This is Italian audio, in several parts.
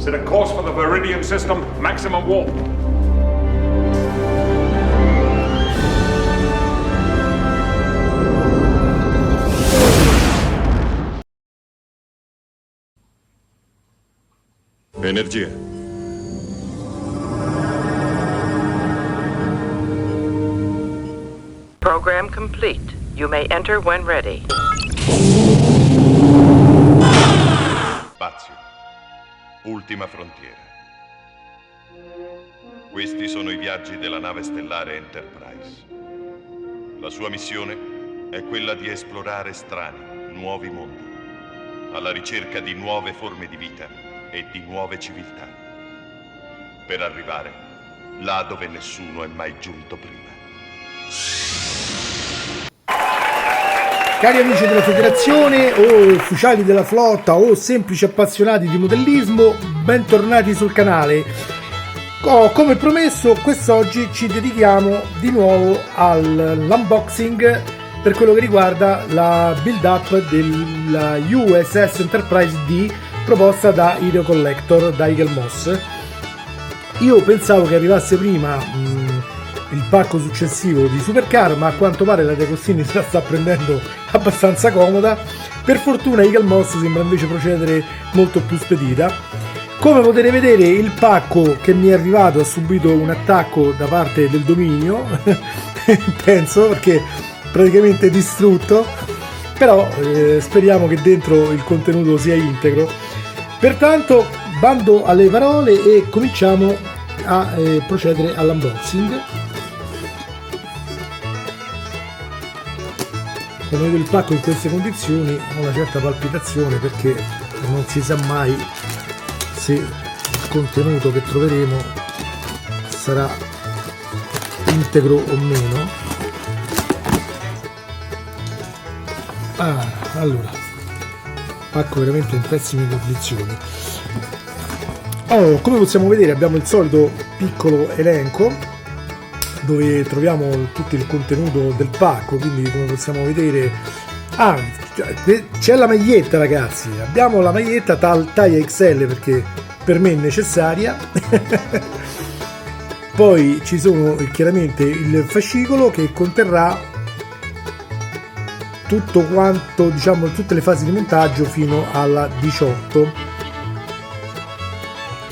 Set a course for the Viridian system, maximum warp. Energia. Program complete. You may enter when ready. Spazio. Ultima frontiera. Questi sono i viaggi della nave stellare Enterprise. La sua missione è quella di esplorare strani, nuovi mondi, alla ricerca di nuove forme di vita e di nuove civiltà, per arrivare là dove nessuno è mai giunto prima. Cari amici della federazione o ufficiali della flotta o semplici appassionati di modellismo, bentornati sul canale. Come promesso, quest'oggi ci dedichiamo di nuovo all'unboxing per quello che riguarda la build up della USS Enterprise D proposta da Hero Collector, da Eagle Moss. Io pensavo che arrivasse prima il pacco successivo di Supercar, ma a quanto pare la De Costini se la sta prendendo abbastanza comoda. Per fortuna Eagle Moss sembra invece procedere molto più spedita. Come potete vedere, il pacco che mi è arrivato ha subito un attacco da parte del dominio penso, perché praticamente distrutto, però speriamo che dentro il contenuto sia integro. Pertanto bando alle parole e cominciamo a procedere all'unboxing. Quando vedo il pacco in queste condizioni ho una certa palpitazione, perché non si sa mai se il contenuto che troveremo sarà integro o meno. Allora, pacco veramente in pessime condizioni. Come possiamo vedere, abbiamo il solito piccolo elenco dove troviamo tutto il contenuto del pacco, quindi come possiamo vedere c'è la maglietta, ragazzi, abbiamo la maglietta taglia XL perché per me è necessaria. Poi ci sono chiaramente il fascicolo che conterrà tutto quanto, diciamo, tutte le fasi di montaggio fino alla 18.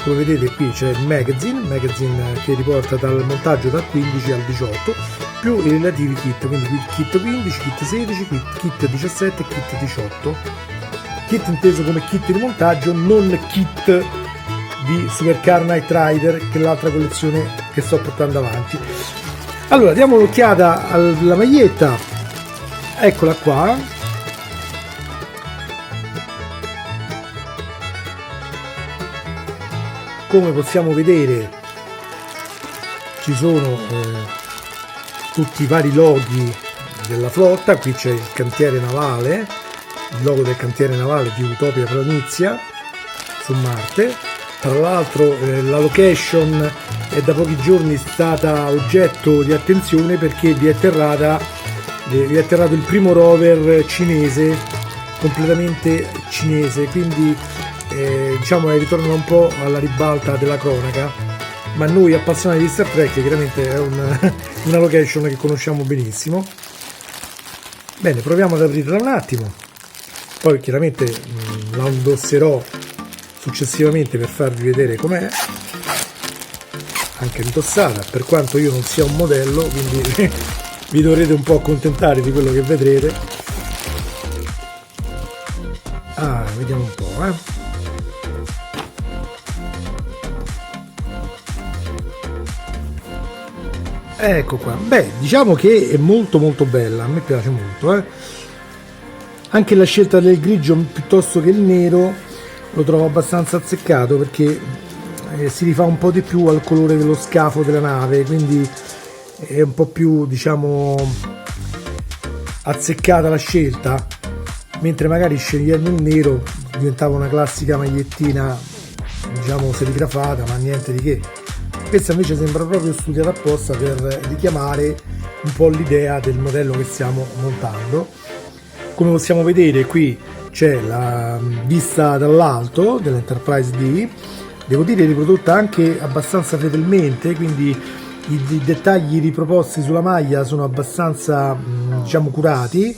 Come vedete qui c'è il magazine che riporta dal montaggio dal 15 al 18, più i relativi kit, quindi kit 15, kit 16, kit 17 e kit 18. Kit inteso come kit di montaggio, non kit di Supercar Knight Rider, che è l'altra collezione che sto portando avanti. Allora, diamo un'occhiata alla maglietta, eccola qua. Come possiamo vedere ci sono tutti i vari loghi della flotta. Qui c'è il cantiere navale, il logo del cantiere navale di Utopia Planizia su Marte. Tra l'altro la location è da pochi giorni stata oggetto di attenzione, perché vi è atterrato il primo rover cinese, completamente cinese, quindi diciamo ritorna un po' alla ribalta della cronaca, ma noi appassionati di Star Trek chiaramente è una location che conosciamo benissimo. Bene, proviamo ad aprirla un attimo, poi chiaramente la indosserò successivamente per farvi vedere com'è, anche indossata, per quanto io non sia un modello, quindi vi dovrete un po' accontentare di quello che vedrete. Vediamo un po', Ecco qua. Beh, diciamo che è molto molto bella, a me piace molto, Anche la scelta del grigio piuttosto che il nero lo trovo abbastanza azzeccato, perché si rifà un po' di più al colore dello scafo della nave, quindi è un po' più, diciamo, azzeccata la scelta, mentre magari scegliendo il nero diventava una classica magliettina, diciamo, serigrafata, ma niente di che. Questa invece sembra proprio studiata apposta per richiamare un po' l'idea del modello che stiamo montando. Come possiamo vedere qui c'è la vista dall'alto dell'Enterprise D, devo dire riprodotta anche abbastanza fedelmente, quindi i dettagli riproposti sulla maglia sono abbastanza diciamo curati.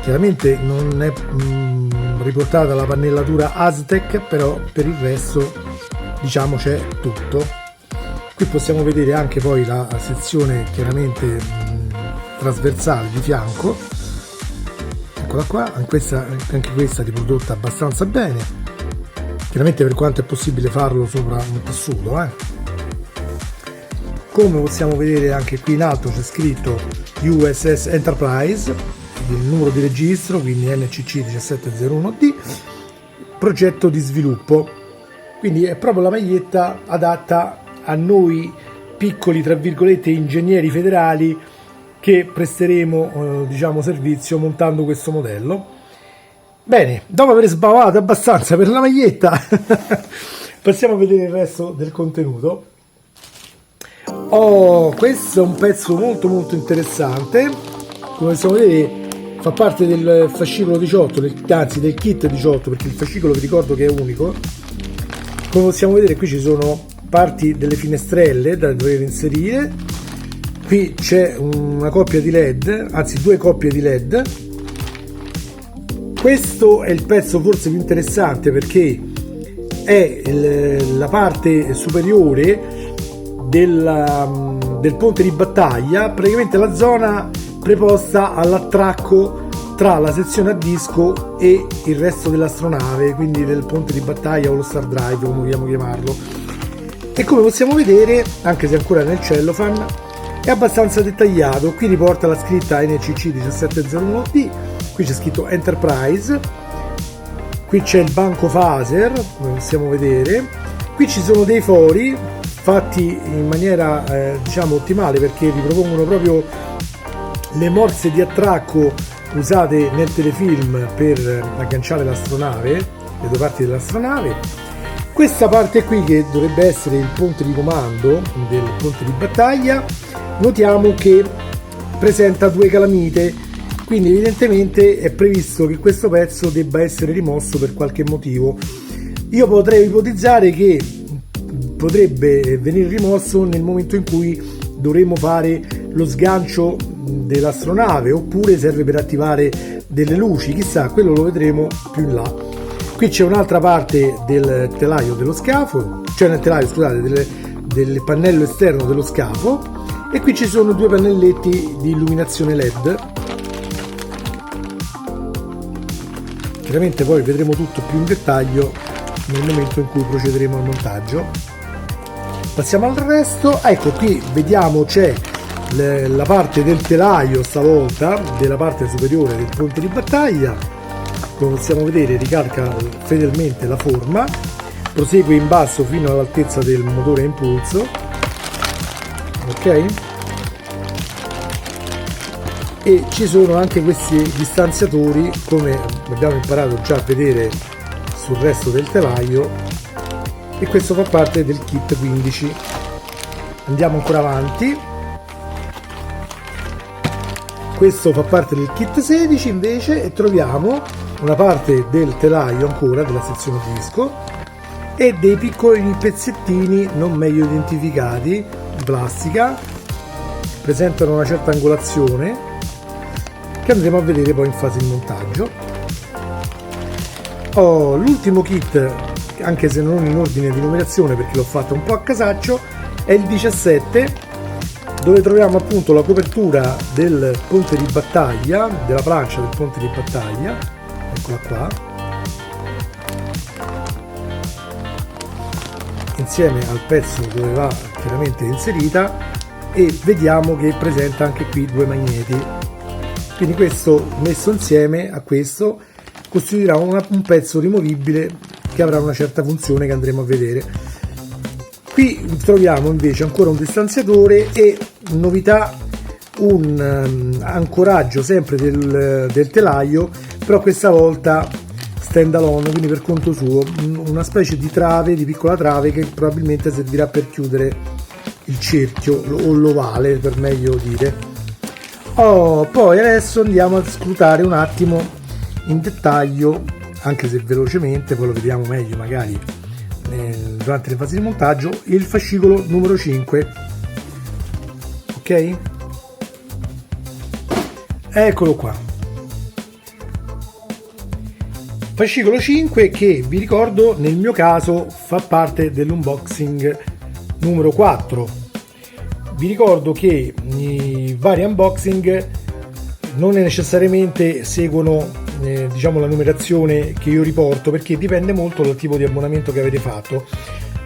Chiaramente non è riportata la pannellatura Aztec, però per il resto diciamo c'è tutto. Qui possiamo vedere anche poi la sezione chiaramente trasversale di fianco, eccola qua, anche questa riprodotta abbastanza bene, chiaramente per quanto è possibile farlo sopra un tessuto. Come possiamo vedere anche qui in alto c'è scritto USS Enterprise, il numero di registro, quindi NCC 1701D, progetto di sviluppo, quindi è proprio la maglietta adatta a noi piccoli tra virgolette ingegneri federali che presteremo diciamo servizio montando questo modello. Bene, dopo aver sbavato abbastanza per la maglietta passiamo a vedere il resto del contenuto. Questo è un pezzo molto molto interessante, come possiamo vedere fa parte del fascicolo 18, anzi del kit 18, perché il fascicolo vi ricordo che è unico. Come possiamo vedere qui ci sono parti delle finestrelle da dover inserire, qui c'è una coppia di LED, anzi due coppie di LED. Questo è il pezzo forse più interessante perché è la parte superiore del ponte di battaglia, praticamente la zona preposta all'attracco tra la sezione a disco e il resto dell'astronave, quindi del ponte di battaglia o lo Star Drive come vogliamo chiamarlo. E come possiamo vedere, anche se ancora nel cellophane, è abbastanza dettagliato. Qui riporta la scritta NCC 1701D, qui c'è scritto Enterprise, qui c'è il banco phaser, come possiamo vedere, qui ci sono dei fori fatti in maniera diciamo ottimale perché ripropongono proprio le morse di attracco usate nel telefilm per agganciare l'astronave, le due parti dell'astronave. Questa parte qui, che dovrebbe essere il ponte di comando del ponte di battaglia, notiamo che presenta due calamite, quindi evidentemente è previsto che questo pezzo debba essere rimosso per qualche motivo. Io potrei ipotizzare che potrebbe venire rimosso nel momento in cui dovremo fare lo sgancio dell'astronave, oppure serve per attivare delle luci, chissà, quello lo vedremo più in là. Qui c'è un'altra parte del telaio dello scafo, cioè nel telaio, scusate, del pannello esterno dello scafo, e qui ci sono due pannelletti di illuminazione LED. Chiaramente poi vedremo tutto più in dettaglio nel momento in cui procederemo al montaggio. Passiamo al resto. Ecco, qui vediamo c'è la parte del telaio, stavolta della parte superiore del ponte di battaglia. Come possiamo vedere ricalca fedelmente la forma, prosegue in basso fino all'altezza del motore a impulso, ok? E ci sono anche questi distanziatori, come abbiamo imparato già a vedere sul resto del telaio, e questo fa parte del kit 15. Andiamo ancora avanti. Questo fa parte del kit 16 invece, e troviamo una parte del telaio ancora della sezione disco e dei piccoli pezzettini non meglio identificati di plastica, presentano una certa angolazione che andremo a vedere poi in fase di montaggio. L'ultimo kit, anche se non in ordine di numerazione perché l'ho fatto un po' a casaccio, è il 17, dove troviamo appunto la copertura del ponte di battaglia, della plancia del ponte di battaglia, eccola qua, insieme al pezzo dove va chiaramente inserita, e vediamo che presenta anche qui due magneti, quindi questo messo insieme a questo costituirà un pezzo rimovibile che avrà una certa funzione che andremo a vedere. Qui troviamo invece ancora un distanziatore e, novità, un ancoraggio sempre del telaio, però questa volta stand alone, quindi per conto suo, una specie di trave, di piccola trave, che probabilmente servirà per chiudere il cerchio o l'ovale, per meglio dire. Poi adesso andiamo a scrutare un attimo in dettaglio anche se velocemente, poi lo vediamo meglio magari durante le fasi di montaggio, il fascicolo numero 5. Ok, eccolo qua, fascicolo 5, che vi ricordo nel mio caso fa parte dell'unboxing numero 4. Vi ricordo che i vari unboxing non necessariamente seguono diciamo la numerazione che io riporto, perché dipende molto dal tipo di abbonamento che avete fatto.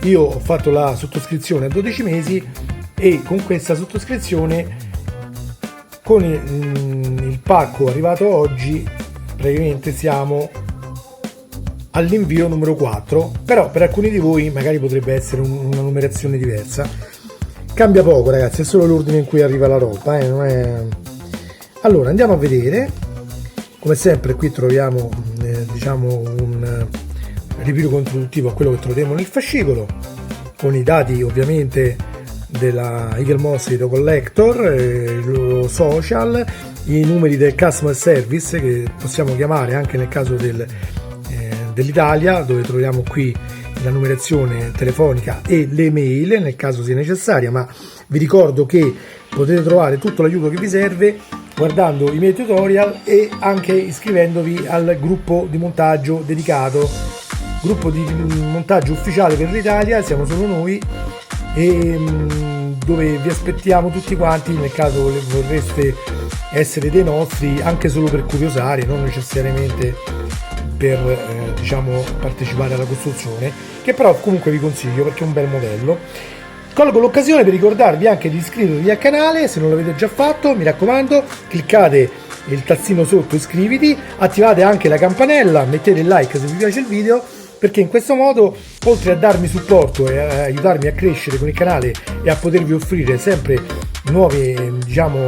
Io ho fatto la sottoscrizione a 12 mesi e con questa sottoscrizione, con il pacco arrivato oggi, praticamente siamo all'invio numero 4, però per alcuni di voi magari potrebbe essere una numerazione diversa. Cambia poco, ragazzi, è solo l'ordine in cui arriva la roba, non è... Allora andiamo a vedere. Come sempre qui troviamo diciamo un review introduttivo a quello che troveremo nel fascicolo, con i dati ovviamente della Eagle Moss Hero Collector, i loro social, i numeri del customer service, che possiamo chiamare anche nel caso dell'Italia, dove troviamo qui la numerazione telefonica e le mail nel caso sia necessaria, ma vi ricordo che potete trovare tutto l'aiuto che vi serve guardando i miei tutorial e anche iscrivendovi al gruppo di montaggio dedicato, gruppo di montaggio ufficiale per l'Italia, siamo solo noi, e dove vi aspettiamo tutti quanti nel caso vorreste essere dei nostri, anche solo per curiosare, non necessariamente per diciamo partecipare alla costruzione, che però comunque vi consiglio perché è un bel modello. Colgo l'occasione per ricordarvi anche di iscrivervi al canale se non l'avete già fatto, mi raccomando, cliccate il tazzino sotto iscriviti, attivate anche la campanella, mettete il like se vi piace il video, perché in questo modo, oltre a darmi supporto e a aiutarmi a crescere con il canale e a potervi offrire sempre nuove diciamo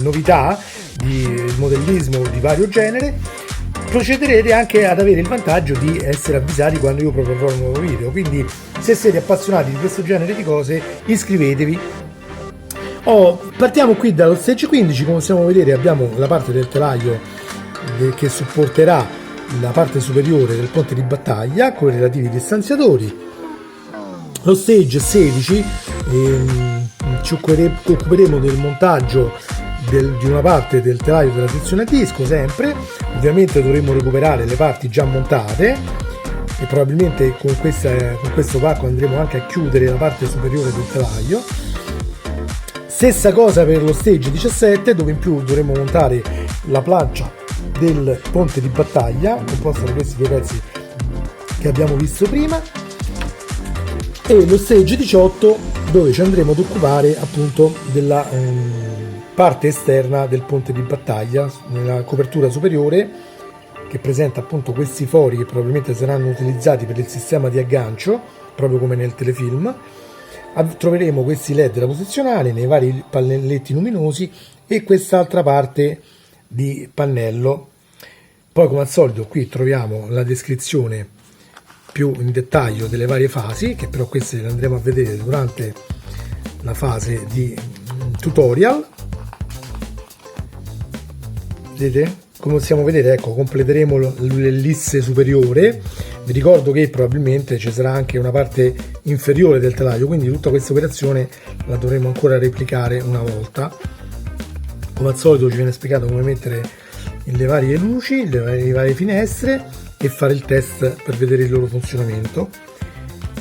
novità di modellismo di vario genere, procederete anche ad avere il vantaggio di essere avvisati quando io proporrò un nuovo video. Quindi se siete appassionati di questo genere di cose, iscrivetevi. Partiamo qui dallo stage 15. Come possiamo vedere abbiamo la parte del telaio che supporterà la parte superiore del ponte di battaglia con i relativi distanziatori. Lo stage 16 ci occuperemo del montaggio di una parte del telaio della sezione a disco, sempre. Ovviamente dovremo recuperare le parti già montate e probabilmente con questo pacco andremo anche a chiudere la parte superiore del telaio. Stessa cosa per lo stage 17, dove in più dovremo montare la plancia del ponte di battaglia composta da questi due pezzi che abbiamo visto prima, e lo stage 18 dove ci andremo ad occupare appunto della parte esterna del ponte di battaglia, nella copertura superiore, che presenta appunto questi fori che probabilmente saranno utilizzati per il sistema di aggancio, proprio come nel telefilm. Troveremo questi LED da posizionare nei vari pannelletti luminosi e quest'altra parte di pannello. Poi come al solito qui troviamo la descrizione più in dettaglio delle varie fasi, che però queste le andremo a vedere durante la fase di tutorial. Vedete? Come possiamo vedere, ecco, completeremo l'ellisse superiore. Vi ricordo che probabilmente ci sarà anche una parte inferiore del telaio, quindi tutta questa operazione la dovremo ancora replicare una volta. Come al solito ci viene spiegato come mettere le varie luci, le varie finestre e fare il test per vedere il loro funzionamento.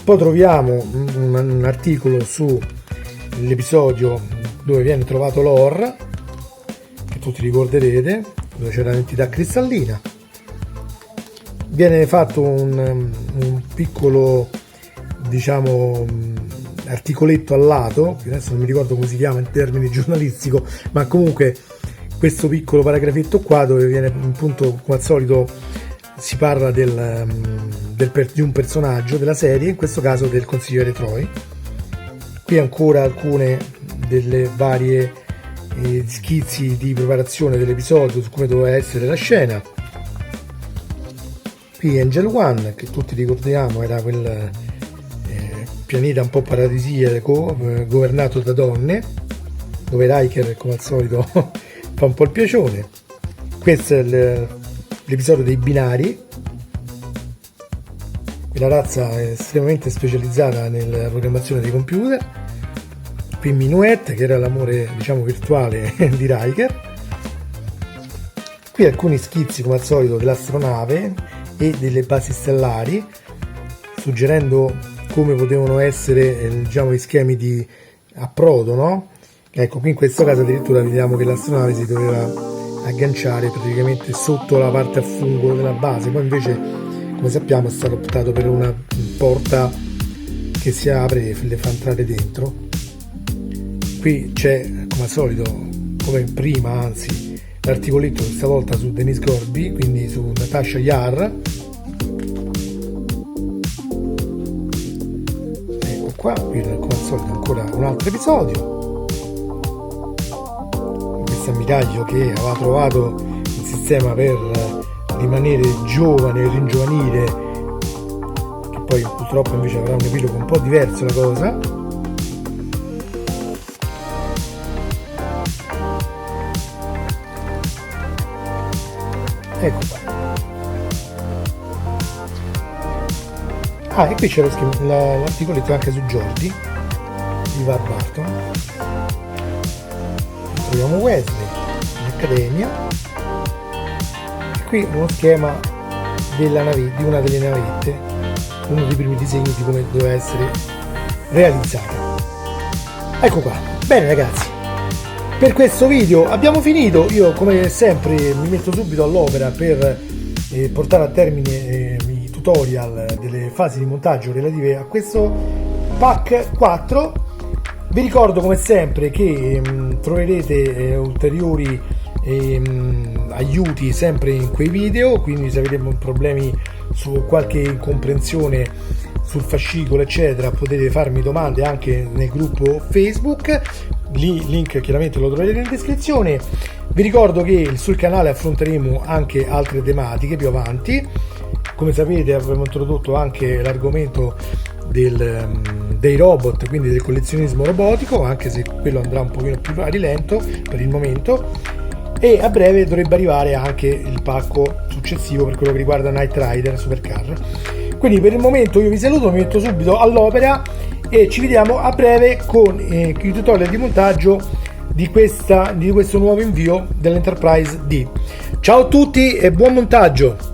Poi troviamo un articolo sull'episodio dove viene trovato l'ore, che tutti ricorderete, dove c'era l'entità cristallina. Viene fatto un piccolo, diciamo, articoletto al lato, che adesso non mi ricordo come si chiama in termini giornalistico, ma comunque questo piccolo paragrafetto qua dove viene appunto, come al solito, si parla di un personaggio della serie, in questo caso del consigliere Troy. Qui ancora alcune delle varie schizzi di preparazione dell'episodio su come doveva essere la scena. Qui Angel One, che tutti ricordiamo era quel pianeta un po' paradisiaco governato da donne, dove Riker come al solito fa un po' il piacione. Questo è l'episodio dei binari, la razza è estremamente specializzata nella programmazione dei computer. Qui Minuet, che era l'amore, diciamo, virtuale di Riker. Qui alcuni schizzi, come al solito, dell'astronave e delle basi stellari, suggerendo come potevano essere, diciamo, gli schemi di approdo, no? Ecco, qui in questo caso addirittura vediamo che l'astronave si doveva agganciare praticamente sotto la parte a fungo della base, poi invece, come sappiamo, è stato optato per una porta che si apre e le fa entrare dentro. Qui c'è, come al solito, come prima, anzi, l'articoletto questa volta su Denise Gorby, quindi su Natasha Yar. Ecco qua, qui come al solito ancora un altro episodio. Questo ammiraglio che aveva trovato il sistema per rimanere giovane e ringiovanire, che poi purtroppo invece avrà un epilogo un po' diverso la cosa. Ecco qua. Ah, e qui c'è l'articoletto anche su Jordi di Var Barton. Troviamo Wesley in accademia. E qui uno schema della di una delle navette, uno dei primi disegni di come doveva essere realizzata. Ecco qua. Bene ragazzi, per questo video abbiamo finito. Io come sempre mi metto subito all'opera per portare a termine i tutorial delle fasi di montaggio relative a questo pack 4. Vi ricordo come sempre che troverete ulteriori aiuti sempre in quei video, quindi se avete problemi su qualche incomprensione sul fascicolo eccetera potete farmi domande anche nel gruppo Facebook. Link chiaramente lo troverete in descrizione. Vi ricordo che sul canale affronteremo anche altre tematiche più avanti. Come sapete abbiamo introdotto anche l'argomento dei robot, quindi del collezionismo robotico, anche se quello andrà un pochino più a rilento per il momento, e a breve dovrebbe arrivare anche il pacco successivo per quello che riguarda Knight Rider Supercar. Quindi per il momento io vi saluto, mi metto subito all'opera e ci vediamo a breve con i tutorial di montaggio di questo nuovo invio dell'Enterprise D. Ciao a tutti e buon montaggio!